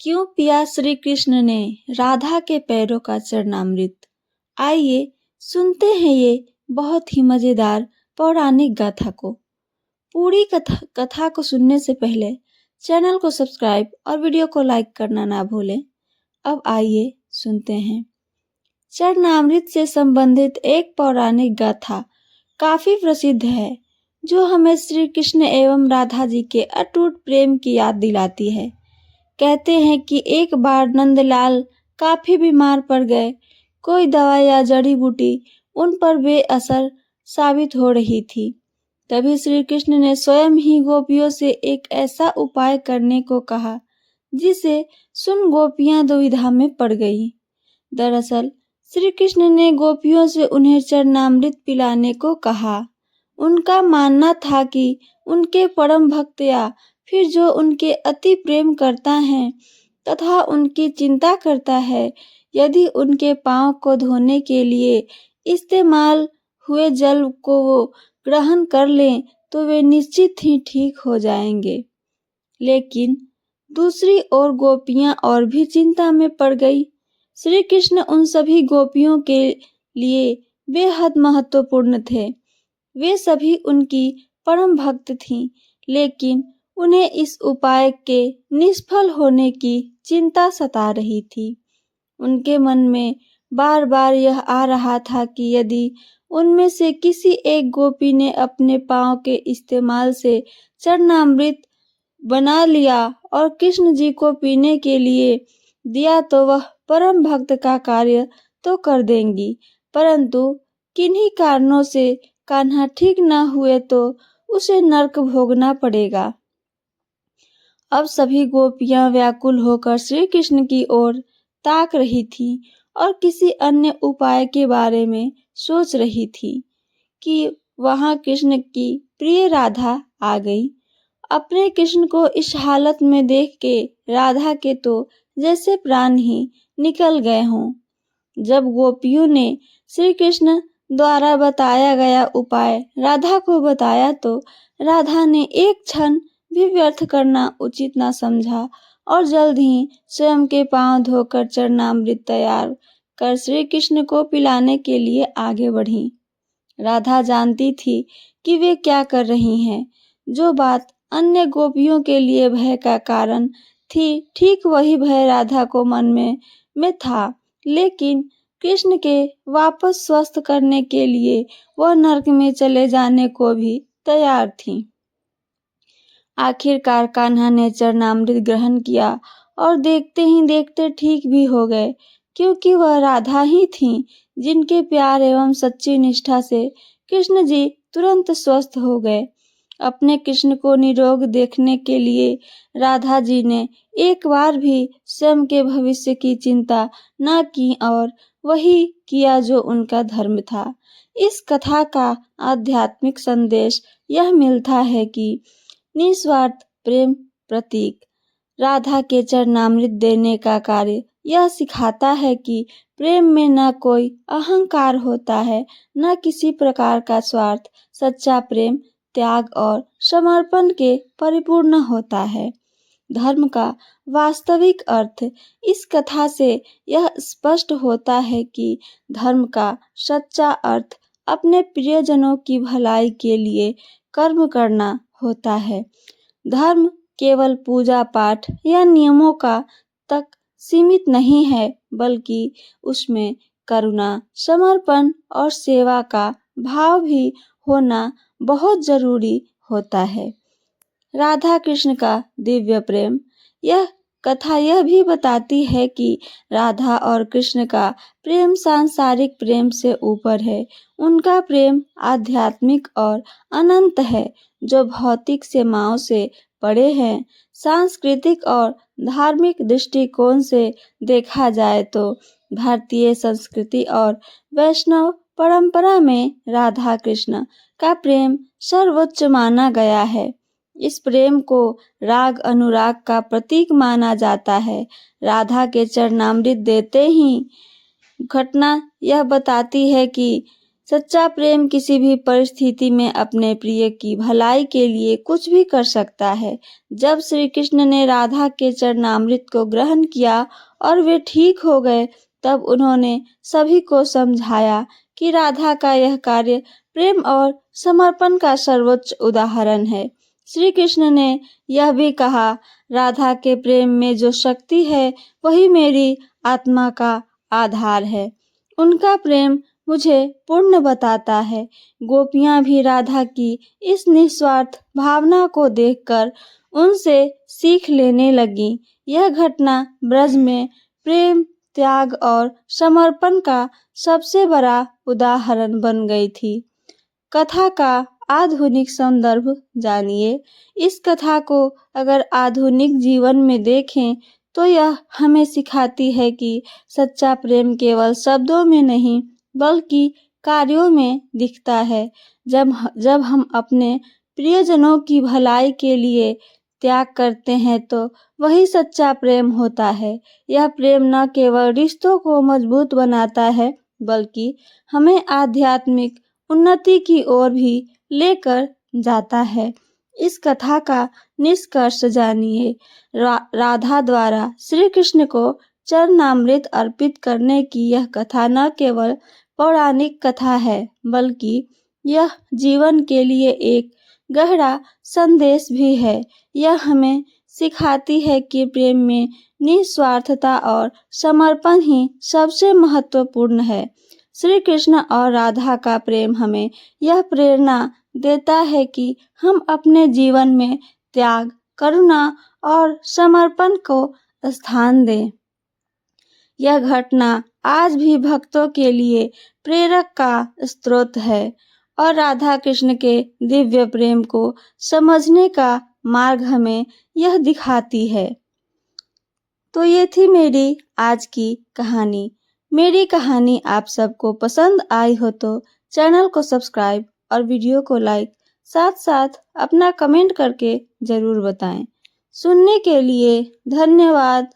क्यों पिया श्री कृष्ण ने राधा के पैरों का चरणामृत। आइए सुनते हैं ये बहुत ही मजेदार पौराणिक गाथा को। पूरी कथा को सुनने से पहले चैनल को सब्सक्राइब और वीडियो को लाइक करना ना भूलें। अब आइए सुनते हैं। चरणामृत से संबंधित एक पौराणिक गाथा काफी प्रसिद्ध है, जो हमें श्री कृष्ण एवं राधा जी के अटूट प्रेम की याद दिलाती है। कहते हैं कि एक बार नंदलाल काफी बीमार पड़ गए। कोई दवा या जड़ी बूटी उन पर बेअसर साबित हो रही थी। तभी श्री कृष्ण ने स्वयं ही गोपियों से एक ऐसा उपाय करने को कहा, जिसे सुन गोपियां दुविधा में पड़ गईं। दरअसल श्री कृष्ण ने गोपियों से उन्हें चरणामृत पिलाने को कहा। उनका मानना था कि उनके परम भक्त या फिर जो उनके अति प्रेम करता है तथा उनकी चिंता करता है, यदि उनके पांव को धोने के लिए इस्तेमाल हुए जल को वो ग्रहण कर लें तो वे निश्चित ही ठीक हो जाएंगे। लेकिन दूसरी ओर गोपियां और भी चिंता में पड़ गई। श्री कृष्ण उन सभी गोपियों के लिए बेहद महत्वपूर्ण थे। वे सभी उनकी परम भक्त थीं, लेकिन उन्हें इस उपाय के निष्फल होने की चिंता सता रही थी। उनके मन में बार बार यह आ रहा था कि यदि उनमें से किसी एक गोपी ने अपने पांव के इस्तेमाल से चरणामृत बना लिया और कृष्ण जी को पीने के लिए दिया तो वह परम भक्त का कार्य तो कर देंगी, परंतु किन्हीं कारणों से कान्हा ठीक न हुए तो उसे नरक भोगना पड़ेगा। अब सभी गोपियां व्याकुल होकर श्री कृष्ण की ओर ताक रही थीं और किसी अन्य उपाय के बारे में सोच रही थी कि वहां कृष्ण की प्रिय राधा आ गई। अपने कृष्ण को इस हालत में देख के राधा के तो जैसे प्राण ही निकल गए हों। जब गोपियों ने श्री कृष्ण द्वारा बताया गया उपाय राधा को बताया तो राधा ने एक क्षण भी व्यर्थ करना उचित न समझा और जल्द ही स्वयं के पांव धोकर चरणामृत तैयार कर श्री कृष्ण को पिलाने के लिए आगे बढ़ी। राधा जानती थी कि वे क्या कर रही हैं। जो बात अन्य गोपियों के लिए भय का कारण थी, ठीक वही भय राधा को मन में था। लेकिन कृष्ण के वापस स्वस्थ करने के लिए वह नरक में चले जाने को भी तैयार थी। आखिरकार कान्हा ने चरणामृत ग्रहण किया और देखते ही देखते ठीक भी हो गए, क्योंकि वह राधा ही थीं जिनके प्यार एवं सच्ची निष्ठा से कृष्ण जी तुरंत स्वस्थ हो गए। अपने कृष्ण को निरोग देखने के लिए राधा जी ने एक बार भी स्वयं के भविष्य की चिंता न की और वही किया जो उनका धर्म था। इस कथा का आध्यात्मिक संदेश यह मिलता है कि निस्वार्थ प्रेम प्रतीक राधा के चरणामृत देने का कार्य यह सिखाता है कि प्रेम में न कोई अहंकार होता है, न किसी प्रकार का स्वार्थ। सच्चा प्रेम त्याग और समर्पण के परिपूर्ण होता है। धर्म का वास्तविक अर्थ इस कथा से यह स्पष्ट होता है कि धर्म का सच्चा अर्थ अपने प्रियजनों की भलाई के लिए कर्म करना होता है। धर्म केवल पूजा पाठ या नियमों का तक सीमित नहीं है, बल्कि उसमें करुणा, समर्पण और सेवा का भाव भी होना बहुत जरूरी होता है। राधा कृष्ण का दिव्य प्रेम। यह कथा यह भी बताती है कि राधा और कृष्ण का प्रेम सांसारिक प्रेम से ऊपर है। उनका प्रेम आध्यात्मिक और अनंत है, जो भौतिक सीमाओं से परे है। सांस्कृतिक और धार्मिक दृष्टिकोण से देखा जाए तो भारतीय संस्कृति और वैष्णव परंपरा में राधा कृष्ण का प्रेम सर्वोच्च माना गया है। इस प्रेम को राग अनुराग का प्रतीक माना जाता है। राधा के चरणामृत देते ही घटना यह बताती है कि सच्चा प्रेम किसी भी परिस्थिति में अपने प्रिय की भलाई के लिए कुछ भी कर सकता है। जब श्री कृष्ण ने राधा के चरणामृत को ग्रहण किया और वे ठीक हो गए, तब उन्होंने सभी को समझाया कि राधा का यह कार्य प्रेम और समर्पण का सर्वोच्च उदाहरण है। श्री कृष्ण ने यह भी कहा, राधा के प्रेम में जो शक्ति है वही मेरी आत्मा का आधार है। उनका प्रेम मुझे पूर्ण बताता है। गोपियां भी राधा की इस निस्वार्थ भावना को देखकर उनसे सीख लेने लगी। यह घटना ब्रज में प्रेम, त्याग और समर्पण का सबसे बड़ा उदाहरण बन गई थी। कथा का आधुनिक संदर्भ जानिए। इस कथा को अगर आधुनिक जीवन में देखें तो यह हमें सिखाती है कि सच्चा प्रेम केवल शब्दों में नहीं बल्कि कार्यों में दिखता है। जब हम अपने प्रियजनों की भलाई के लिए त्याग करते हैं तो वही सच्चा प्रेम होता है। यह प्रेम न केवल रिश्तों को मजबूत बनाता है बल्कि हमें आध्यात्मिक उन्नति की ओर भी लेकर जाता है। इस कथा का निष्कर्ष जानिए। राधा द्वारा श्री कृष्ण को चरणामृत अर्पित करने की यह कथा न केवल पौराणिक कथा है बल्कि यह जीवन के लिए एक गहरा संदेश भी है। यह हमें सिखाती है कि प्रेम में निस्वार्थता और समर्पण ही सबसे महत्वपूर्ण है। श्री कृष्ण और राधा का प्रेम हमें यह प्रेरणा देता है कि हम अपने जीवन में त्याग, करुणा और समर्पण को स्थान दें। यह घटना आज भी भक्तों के लिए प्रेरक का स्रोत है और राधा कृष्ण के दिव्य प्रेम को समझने का मार्ग हमें यह दिखाती है। तो ये थी मेरी आज की कहानी। मेरी कहानी आप सबको पसंद आई हो तो चैनल को सब्सक्राइब और वीडियो को लाइक, साथ साथ अपना कमेंट करके जरूर बताएं। सुनने के लिए धन्यवाद।